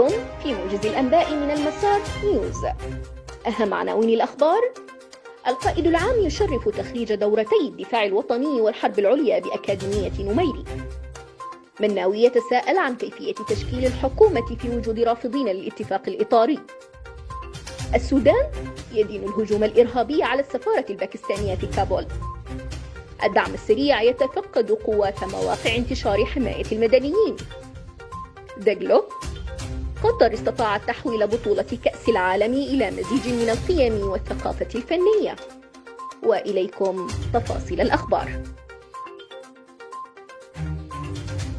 بكم في موجز الأنباء من المسار نيوز. أهم عناوين الأخبار: القائد العام يشرف تخريج دورتي الدفاع الوطني والحرب العليا بأكاديمية نميري. مناوي يتساءل عن كيفية تشكيل الحكومة في وجود رافضين للاتفاق الإطاري. السودان يدين الهجوم الإرهابي على السفارة الباكستانية في كابول. الدعم السريع يتفقد قوات مواقع انتشار حماية المدنيين. دجلو: قطر استطاعت تحويل بطولة كأس العالم إلى مزيج من القيم والثقافة الفنية. وإليكم تفاصيل الأخبار.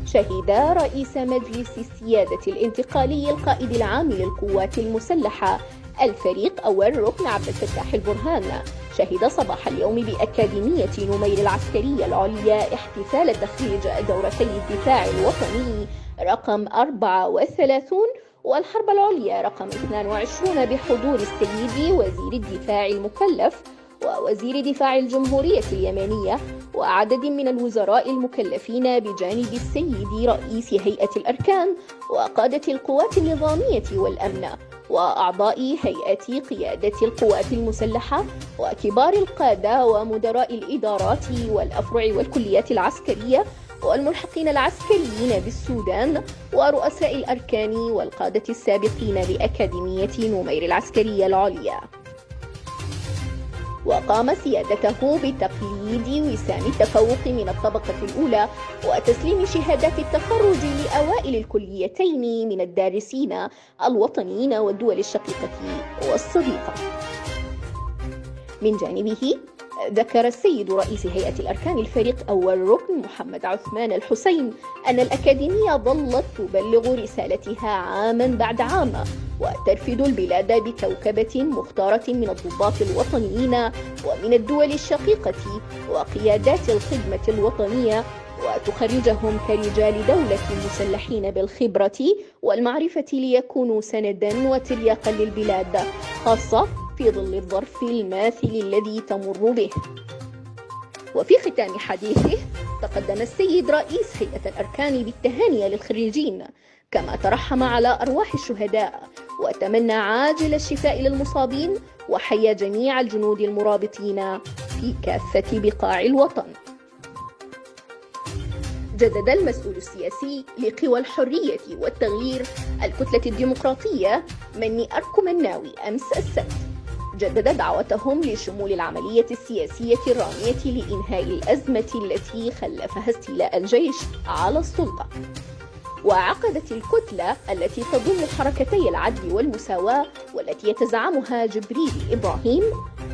شهد رئيس مجلس السيادة الانتقالي القائد العام للقوات المسلحة الفريق أول ركن عبد الفتاح البرهان شهد صباح اليوم بأكاديمية نمير العسكرية العليا احتفال تخريج دورتي الدفاع الوطني رقم 34 والحرب العليا رقم 22 بحضور السيد وزير الدفاع المكلف ووزير دفاع الجمهورية اليمنية وعدد من الوزراء المكلفين بجانب السيد رئيس هيئة الأركان وقادة القوات النظامية والأمن وأعضاء هيئة قيادة القوات المسلحة وكبار القادة ومدراء الإدارات والأفرع والكليات العسكرية والملحقين العسكريين بالسودان ورؤساء الأركان والقادة السابقين لأكاديمية نمير العسكرية العليا. وقام سيادته بتقييد وسام التفوق من الطبقة الأولى وتسليم شهادات التخرج لأوائل الكليتين من الدارسين الوطنيين والدول الشقيقة والصديقة. من جانبه ذكر السيد رئيس هيئة الأركان الفريق أول ركن محمد عثمان الحسين أن الأكاديمية ظلت تبلغ رسالتها عاما بعد عام وترفد البلاد بكوكبة مختارة من الضباط الوطنيين ومن الدول الشقيقة وقيادات الخدمة الوطنية وتخرجهم كرجال دولة مسلحين بالخبرة والمعرفة ليكونوا سندا وترياقا للبلاد خاصة في ظل الظرف الماثل الذي تمر به. وفي ختام حديثه تقدم السيد رئيس هيئة الأركان بالتهاني للخريجين كما ترحم على أرواح الشهداء وتمنى عاجل الشفاء للمصابين وحيا جميع الجنود المرابطين في كافة بقاع الوطن. جدد المسؤول السياسي لقوى الحرية والتغيير الكتلة الديمقراطية مني أركو مناوي أمس السبت جدد دعوتهم لشمول العملية السياسية الرامية لإنهاء الأزمة التي خلفها استيلاء الجيش على السلطة. وعقدت الكتلة التي تضم حركتي العدل والمساواة والتي يتزعمها جبريل إبراهيم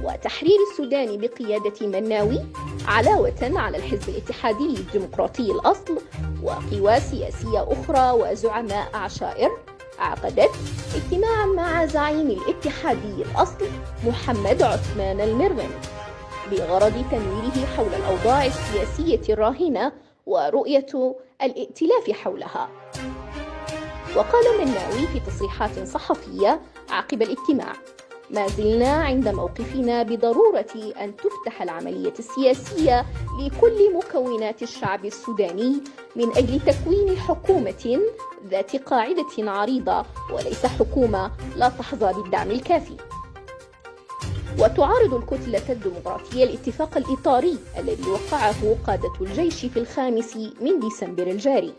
وتحرير السودان بقيادة مناوي علاوة على الحزب الاتحادي الديمقراطي الأصل وقوى سياسية أخرى وزعماء عشائر عقدت اجتماعا مع زعيم الاتحادي الأصل محمد عثمان المرغني بغرض تنويره حول الأوضاع السياسية الراهنة ورؤية الائتلاف حولها. وقال مناوي في تصريحات صحفية عقب الاجتماع: ما زلنا عند موقفنا بضرورة أن تفتح العملية السياسية لكل مكونات الشعب السوداني من أجل تكوين حكومة ذات قاعدة عريضة وليس حكومة لا تحظى بالدعم الكافي. وتعارض الكتلة الديمقراطية الاتفاق الإطاري الذي وقعه قادة الجيش في 5 ديسمبر الجاري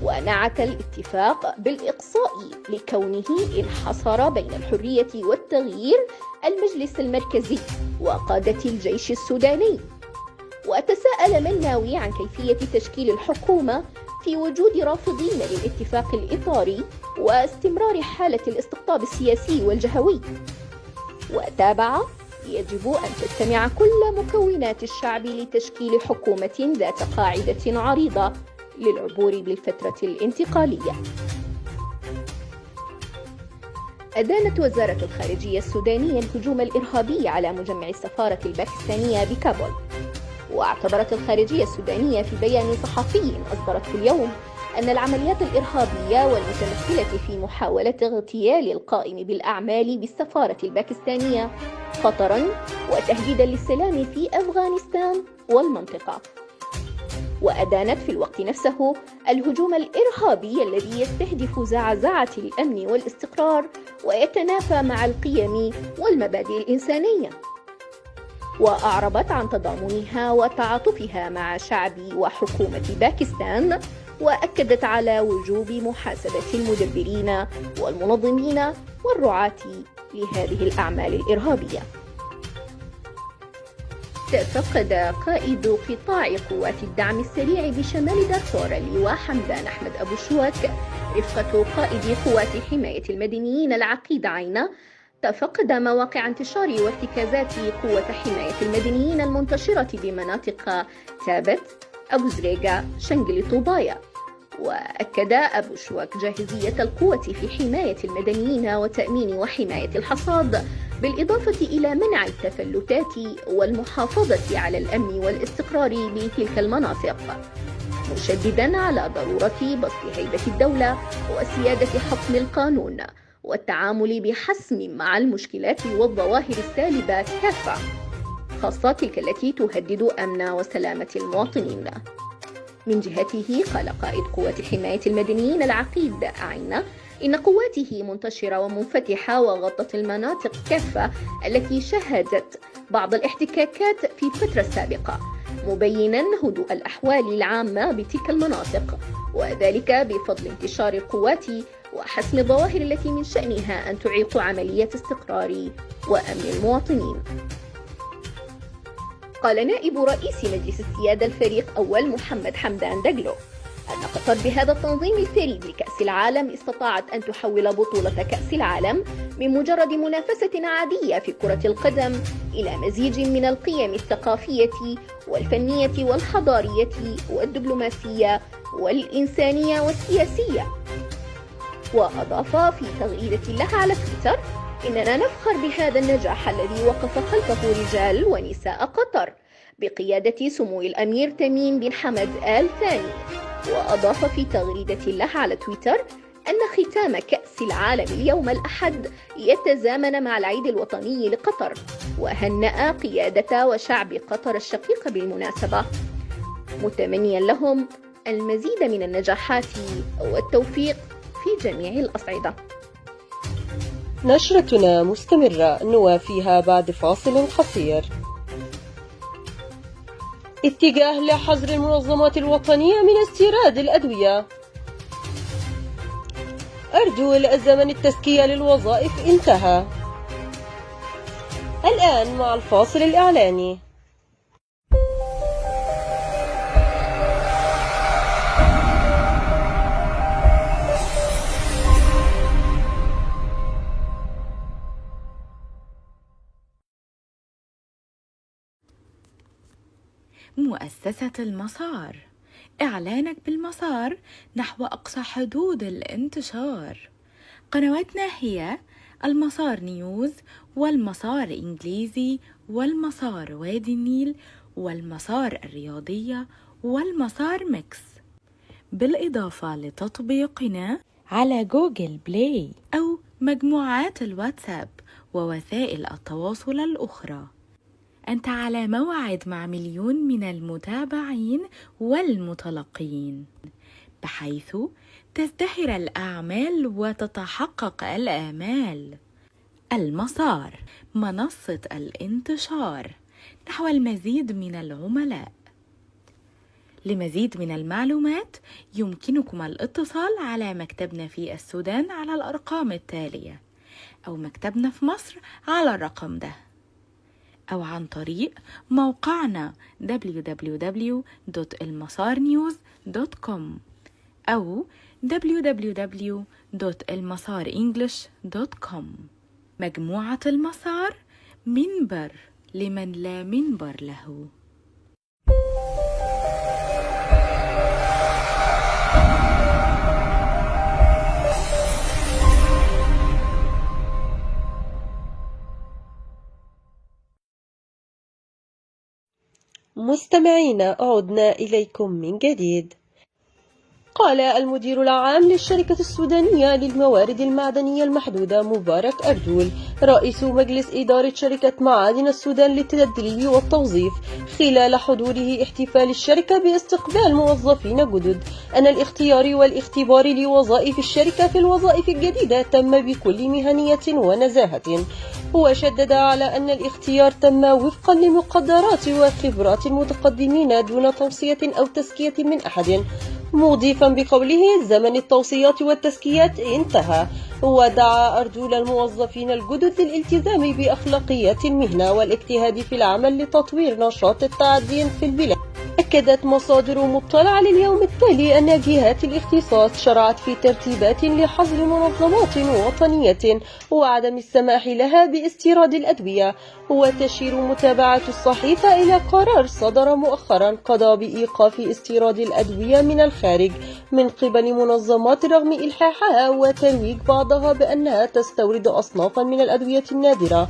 ونعت الاتفاق بالإقصاء لكونه انحصر بين الحرية والتغيير المجلس المركزي وقادة الجيش السوداني. وتساءل مناوي عن كيفية تشكيل الحكومة في وجود رافضين للاتفاق الإطاري واستمرار حالة الاستقطاب السياسي والجهوي. وتابع: يجب أن تجتمع كل مكونات الشعب لتشكيل حكومة ذات قاعدة عريضة للعبور بالفترة الانتقالية. أدانت وزارة الخارجية السودانية الهجوم الإرهابي على مجمع السفارة الباكستانية بكابول. واعتبرت الخارجية السودانية في بيان صحفي أصدرته اليوم أن العمليات الإرهابية والمتمثلة في محاولة اغتيال القائم بالأعمال بالسفارة الباكستانية خطراً وتهديداً للسلام في أفغانستان والمنطقة. وأدانت في الوقت نفسه الهجوم الإرهابي الذي يستهدف زعزعة الأمن والاستقرار ويتنافى مع القيم والمبادئ الإنسانية. وأعربت عن تضامنها وتعاطفها مع شعب وحكومة باكستان، وأكدت على وجوب محاسبة المدبرين والمنظمين والرعاة لهذه الأعمال الإرهابية. تفقد قائد قطاع قوات الدعم السريع بشمال دارفور اللواء حمدان أحمد أبو شواك رفقة قائد قوات حماية المدنيين العقيد عينة تفقد مواقع انتشار وارتكازات قوة حماية المدنيين المنتشرة بمناطق تابت، أبو زريقة، شنقل طوبايا. وأكد أبو شواك جاهزية القوة في حماية المدنيين وتأمين وحماية الحصاد، بالإضافة إلى منع التفلتات والمحافظة على الأمن والاستقرار بتلك المناطق، مشددا على ضرورة بسط هيبة الدولة وسيادة حكم القانون والتعامل بحسم مع المشكلات والظواهر السالبة كافة، خاصة تلك التي تهدد أمن وسلامة المواطنين. من جهته قال قائد قوات حماية المدنيين العقيد عينة إن قواته منتشرة ومنفتحة وغطت المناطق كافة التي شهدت بعض الاحتكاكات في الفترة السابقة، مبينا هدوء الأحوال العامة بتلك المناطق، وذلك بفضل انتشار القوات وحسم الظواهر التي من شأنها أن تعيق عملية استقرار وأمن المواطنين. قال نائب رئيس مجلس السيادة الفريق أول محمد حمدان دقلو أن قطر بهذا التنظيم الفريد لكأس العالم استطاعت أن تحول بطولة كأس العالم من مجرد منافسة عادية في كرة القدم إلى مزيج من القيم الثقافية والفنية والحضارية والدبلوماسية والإنسانية والسياسية. وأضاف في تغريدة له على تويتر: إننا نفخر بهذا النجاح الذي وقف خلفه رجال ونساء قطر بقيادة سمو الأمير تميم بن حمد آل ثاني. وأضاف في تغريدة له على تويتر أن ختام كأس العالم اليوم الأحد يتزامن مع العيد الوطني لقطر، وهنأ قيادة وشعب قطر الشقيق بالمناسبة، متمنيا لهم المزيد من النجاحات والتوفيق في جميع الأصعدة. نشرتنا مستمرة نوافيها بعد فاصل قصير. اتجاه لحظر المنظمات الوطنية من استيراد الأدوية. أرجل زمن التزكية للوظائف انتهى. الآن مع الفاصل الإعلاني. مؤسسة المسار، إعلانك بالمسار نحو أقصى حدود الانتشار. قنواتنا هي المسار نيوز، والمسار إنجليزي، والمسار وادي النيل، والمسار الرياضية، والمسار ميكس، بالإضافة لتطبيقنا على جوجل بلاي أو مجموعات الواتساب ووسائل التواصل الأخرى. أنت على موعد مع مليون من المتابعين والمتلقين، بحيث تزدهر الأعمال وتتحقق الآمال. المسار، منصة الانتشار نحو المزيد من العملاء. لمزيد من المعلومات يمكنكم الاتصال على مكتبنا في السودان على الأرقام التالية، أو مكتبنا في مصر على الرقم ده، أو عن طريق موقعنا www.elmasarnews.com أو www.elmasarenglish.com. مجموعة المسار، منبر لمن لا منبر له. مستمعينا، عدنا إليكم من جديد. قال المدير العام للشركة السودانية للموارد المعدنية المحدودة مبارك أرجول رئيس مجلس إدارة شركة معادن السودان للتدريب والتوظيف خلال حضوره احتفال الشركة باستقبال موظفين جدد أن الاختيار والاختبار لوظائف الشركة في الوظائف الجديدة تم بكل مهنية ونزاهة، وشدد على أن الاختيار تم وفقا لمقدرات وخبرات المتقدمين دون توصية أو تزكية من أحد، مضيفا بقوله زمن التوصيات والتزكيات انتهى، ودعا أرجل الموظفين الجدد للالتزام بأخلاقيات المهنة والاجتهاد في العمل لتطوير نشاط التعدين في البلاد. أكدت مصادر مطلعة لليوم التالي أن جهات الاختصاص شرعت في ترتيبات لحظر منظمات وطنية وعدم السماح لها باستيراد الأدوية، وتشير متابعة الصحيفة إلى قرار صدر مؤخرا قضى بإيقاف استيراد الأدوية من الخارج من قبل منظمات رغم إلحاحها وترويج بعضها بأنها تستورد أصنافا من الأدوية النادرة.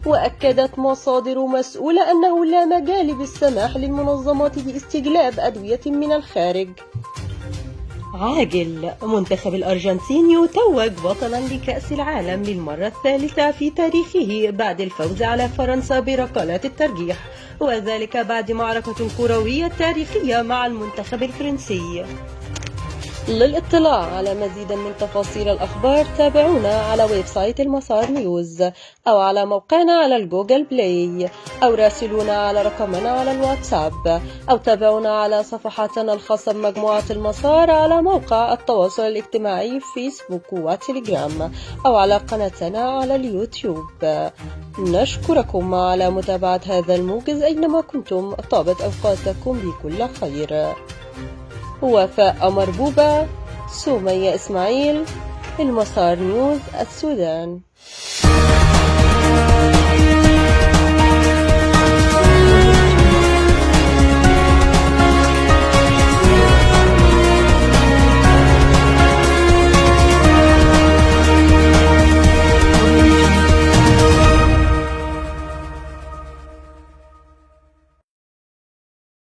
وأكدت مصادر مسؤولة أنه لا مجال بالسماح للمنظمات باستجلاب أدوية من الخارج. عاجل، منتخب الأرجنتين يتوج بطلا لكأس العالم للمرة الثالثة في تاريخه بعد الفوز على فرنسا بركلات الترجيح، وذلك بعد معركة كروية تاريخية مع المنتخب الفرنسي. للاطلاع على مزيد من تفاصيل الأخبار تابعونا على ويب سايت المسار نيوز أو على موقعنا على الجوجل بلاي، أو راسلونا على رقمنا على الواتساب، أو تابعونا على صفحاتنا الخاصة بمجموعة المسار على موقع التواصل الاجتماعي فيسبوك وتليجرام، أو على قناتنا على اليوتيوب. نشكركم على متابعة هذا الموجز أينما كنتم، طابت أوقاتكم بكل خير. وفاء مربوبة، سمية إسماعيل، المسار نيوز السودان.